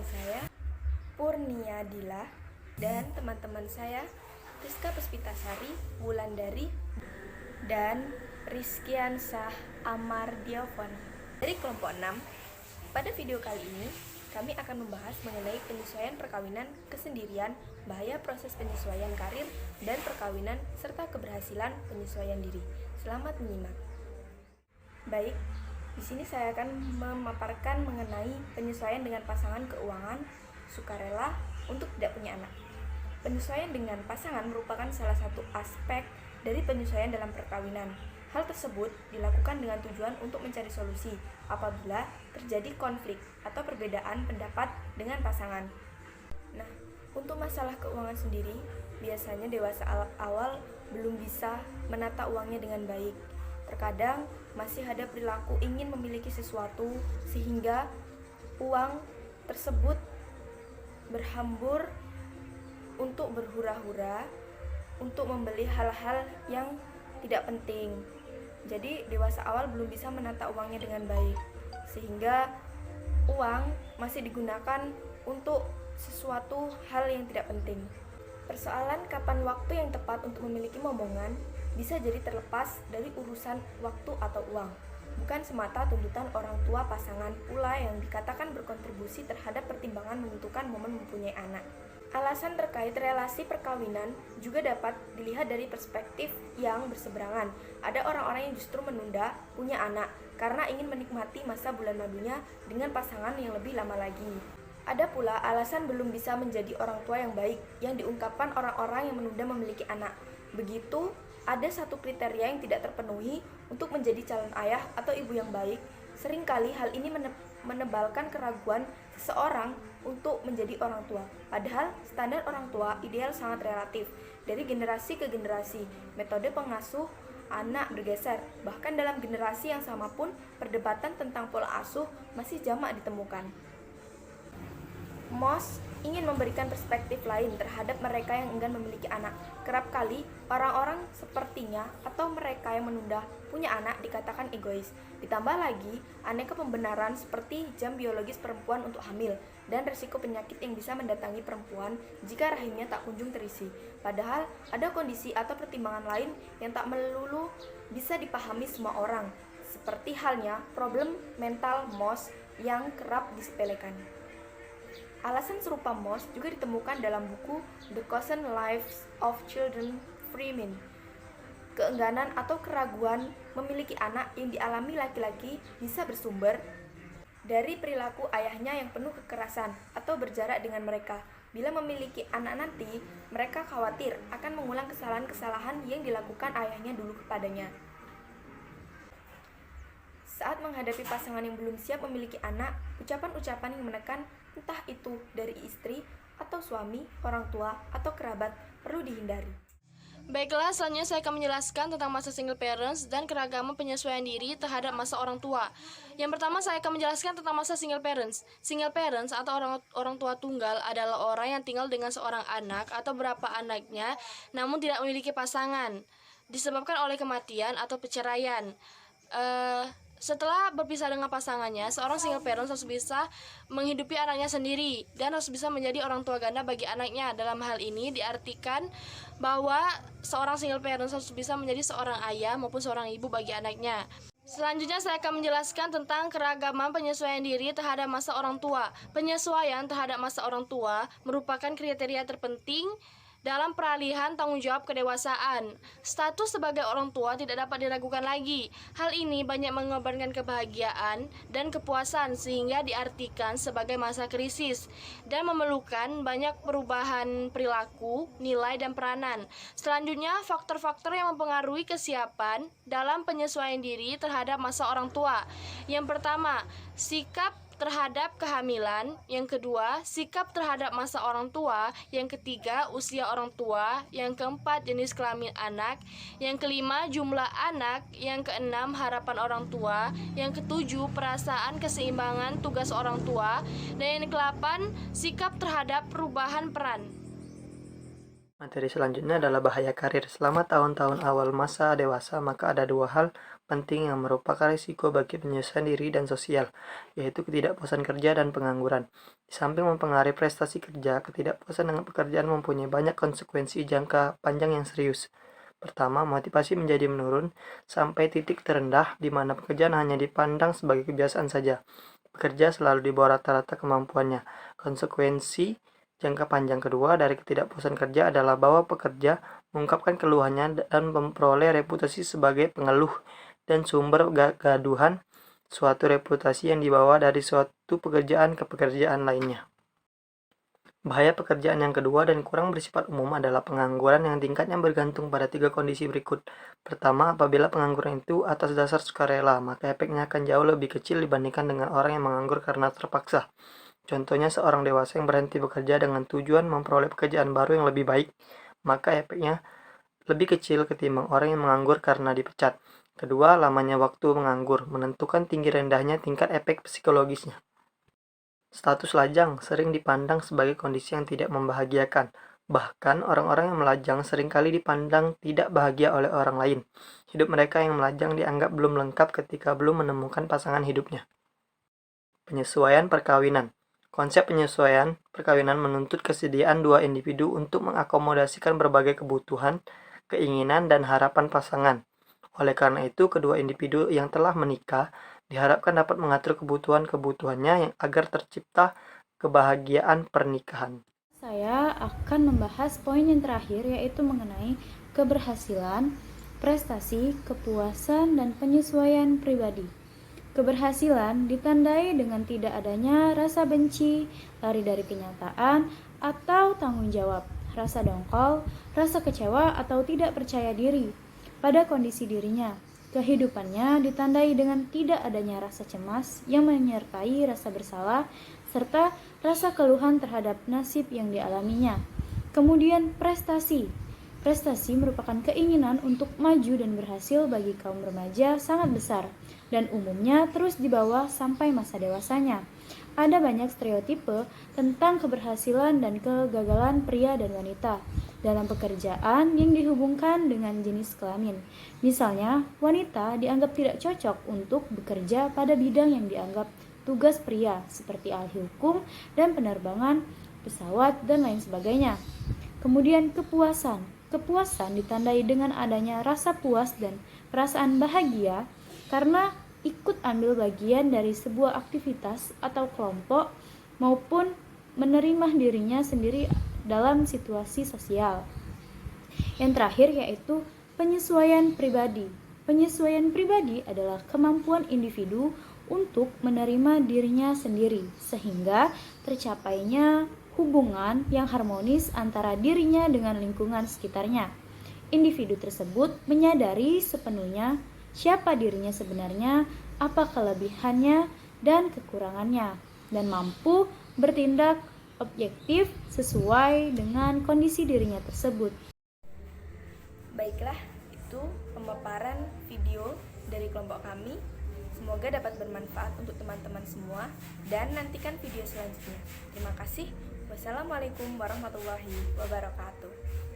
saya Purnia Dila dan teman-teman saya Rizka Puspitasari, Wulandari, dan Rizkiansah Amardiawan dari kelompok 6. Pada video kali ini, kami akan membahas mengenai penyesuaian perkawinan, kesendirian, bahaya proses penyesuaian karir, dan perkawinan, serta keberhasilan penyesuaian diri. Selamat menyimak. Baik, di sini saya akan memaparkan mengenai penyesuaian dengan pasangan keuangan, sukarela untuk tidak punya anak. Penyesuaian dengan pasangan merupakan salah satu aspek dari penyesuaian dalam perkawinan. Hal tersebut dilakukan dengan tujuan untuk mencari solusi apabila terjadi konflik atau perbedaan pendapat dengan pasangan. Nah, untuk masalah keuangan sendiri, biasanya dewasa awal belum bisa menata uangnya dengan baik. Terkadang masih ada perilaku ingin memiliki sesuatu sehingga uang tersebut berhambur untuk berhura-hura untuk membeli hal-hal yang tidak penting. Jadi dewasa awal belum bisa menata uangnya dengan baik, sehingga uang masih digunakan untuk sesuatu hal yang tidak penting. Persoalan kapan waktu yang tepat untuk memiliki momongan bisa jadi terlepas dari urusan waktu atau uang, bukan semata tuntutan orang tua pasangan pula yang dikatakan berkontribusi terhadap pertimbangan menentukan momen mempunyai anak. Alasan terkait relasi perkawinan juga dapat dilihat dari perspektif yang berseberangan. Ada orang-orang yang justru menunda punya anak karena ingin menikmati masa bulan madunya dengan pasangan yang lebih lama lagi. Ada pula alasan belum bisa menjadi orang tua yang baik yang diungkapkan orang-orang yang menunda memiliki anak. Begitu ada satu kriteria yang tidak terpenuhi untuk menjadi calon ayah atau ibu yang baik. Seringkali hal ini menebalkan keraguan seseorang untuk menjadi orang tua. Padahal standar orang tua ideal sangat relatif. Dari generasi ke generasi, metode pengasuh anak bergeser. Bahkan dalam generasi yang sama pun, perdebatan tentang pola asuh masih jamak ditemukan. Moss ingin memberikan perspektif lain terhadap mereka yang enggan memiliki anak. Kerap kali, orang-orang sepertinya atau mereka yang menunda punya anak dikatakan egois. Ditambah lagi, aneka pembenaran seperti jam biologis perempuan untuk hamil dan risiko penyakit yang bisa mendatangi perempuan jika rahimnya tak kunjung terisi. Padahal, ada kondisi atau pertimbangan lain yang tak melulu bisa dipahami semua orang, seperti halnya problem mental Moss yang kerap disepelekan. Alasan serupa Moss juga ditemukan dalam buku The Chosen Lives of Children Free Men. Keengganan atau keraguan memiliki anak yang dialami laki-laki bisa bersumber dari perilaku ayahnya yang penuh kekerasan atau berjarak dengan mereka. Bila memiliki anak nanti, mereka khawatir akan mengulang kesalahan-kesalahan yang dilakukan ayahnya dulu kepadanya. Saat menghadapi pasangan yang belum siap memiliki anak, ucapan-ucapan yang menekan, entah itu dari istri atau suami, orang tua, atau kerabat, perlu dihindari. Baiklah, selanjutnya saya akan menjelaskan tentang masa single parents dan keragaman penyesuaian diri terhadap masa orang tua. Yang pertama, saya akan menjelaskan tentang masa single parents. Single parents atau orang tua tunggal adalah orang yang tinggal dengan seorang anak atau beberapa anaknya, namun tidak memiliki pasangan, disebabkan oleh kematian atau perceraian. Setelah berpisah dengan pasangannya, seorang single parent harus bisa menghidupi anaknya sendiri dan harus bisa menjadi orang tua ganda bagi anaknya. Dalam hal ini diartikan bahwa seorang single parent harus bisa menjadi seorang ayah maupun seorang ibu bagi anaknya. Selanjutnya saya akan menjelaskan tentang keragaman penyesuaian diri terhadap masa orang tua. Penyesuaian terhadap masa orang tua merupakan kriteria terpenting dalam peralihan tanggung jawab kedewasaan. Status sebagai orang tua tidak dapat diragukan lagi. Hal ini banyak mengorbankan kebahagiaan dan kepuasan sehingga diartikan sebagai masa krisis dan memerlukan banyak perubahan perilaku, nilai, dan peranan. Selanjutnya, faktor-faktor yang mempengaruhi kesiapan dalam penyesuaian diri terhadap masa orang tua. Yang pertama, sikap terhadap kehamilan. Yang kedua, sikap terhadap masa orang tua. Yang ketiga, usia orang tua. Yang keempat, jenis kelamin anak. Yang kelima, jumlah anak. Yang keenam, harapan orang tua. Yang ketujuh, perasaan keseimbangan tugas orang tua. Dan yang kedelapan, sikap terhadap perubahan peran. Materi selanjutnya adalah bahaya karir. Selama tahun-tahun awal masa dewasa, maka ada dua hal penting yang merupakan risiko bagi penyesuaian diri dan sosial, yaitu ketidakpuasan kerja dan pengangguran. Di samping mempengaruhi prestasi kerja, ketidakpuasan dengan pekerjaan mempunyai banyak konsekuensi jangka panjang yang serius. Pertama, motivasi menjadi menurun sampai titik terendah di mana pekerjaan hanya dipandang sebagai kebiasaan saja. Pekerja selalu di bawah rata-rata kemampuannya. Konsekuensi jangka panjang kedua dari ketidakpuasan kerja adalah bahwa pekerja mengungkapkan keluhannya dan memperoleh reputasi sebagai pengeluh dan sumber gaduhan, suatu reputasi yang dibawa dari suatu pekerjaan ke pekerjaan lainnya. Bahaya pekerjaan yang kedua dan kurang bersifat umum adalah pengangguran yang tingkatnya bergantung pada tiga kondisi berikut. Pertama, apabila pengangguran itu atas dasar sukarela, maka efeknya akan jauh lebih kecil dibandingkan dengan orang yang menganggur karena terpaksa. Contohnya seorang dewasa yang berhenti bekerja dengan tujuan memperoleh pekerjaan baru yang lebih baik, maka efeknya lebih kecil ketimbang orang yang menganggur karena dipecat. Kedua, lamanya waktu menganggur menentukan tinggi rendahnya tingkat efek psikologisnya. Status lajang sering dipandang sebagai kondisi yang tidak membahagiakan. Bahkan orang-orang yang melajang seringkali dipandang tidak bahagia oleh orang lain. Hidup mereka yang melajang dianggap belum lengkap ketika belum menemukan pasangan hidupnya. Penyesuaian perkawinan. Konsep penyesuaian perkawinan menuntut kesediaan dua individu untuk mengakomodasikan berbagai kebutuhan, keinginan, dan harapan pasangan. Oleh karena itu, kedua individu yang telah menikah diharapkan dapat mengatur kebutuhan-kebutuhannya yang agar tercipta kebahagiaan pernikahan. Saya akan membahas poin yang terakhir, yaitu mengenai keberhasilan, prestasi, kepuasan, dan penyesuaian pribadi. Keberhasilan ditandai dengan tidak adanya rasa benci, lari dari kenyataan, atau tanggung jawab, rasa dongkol, rasa kecewa, atau tidak percaya diri pada kondisi dirinya. Kehidupannya ditandai dengan tidak adanya rasa cemas yang menyertai rasa bersalah, serta rasa keluhan terhadap nasib yang dialaminya. Kemudian prestasi. Prestasi merupakan keinginan untuk maju dan berhasil bagi kaum remaja sangat besar, dan umumnya terus dibawa sampai masa dewasanya. Ada banyak stereotipe tentang keberhasilan dan kegagalan pria dan wanita dalam pekerjaan yang dihubungkan dengan jenis kelamin. Misalnya, wanita dianggap tidak cocok untuk bekerja pada bidang yang dianggap tugas pria, seperti ahli hukum dan penerbangan pesawat dan lain sebagainya. Kemudian kepuasan. Kepuasan ditandai dengan adanya rasa puas dan perasaan bahagia karena ikut ambil bagian dari sebuah aktivitas atau kelompok maupun menerima dirinya sendiri dalam situasi sosial. Yang terakhir yaitu penyesuaian pribadi. Penyesuaian pribadi adalah kemampuan individu untuk menerima dirinya sendiri sehingga tercapainya hubungan yang harmonis antara dirinya dengan lingkungan sekitarnya. Individu tersebut menyadari sepenuhnya siapa dirinya sebenarnya, apa kelebihannya dan kekurangannya, dan mampu bertindak objektif sesuai dengan kondisi dirinya tersebut. Baiklah, itu pemaparan video dari kelompok kami. Semoga dapat bermanfaat untuk teman-teman semua dan nantikan video selanjutnya. Terima kasih. Wassalamualaikum warahmatullahi wabarakatuh.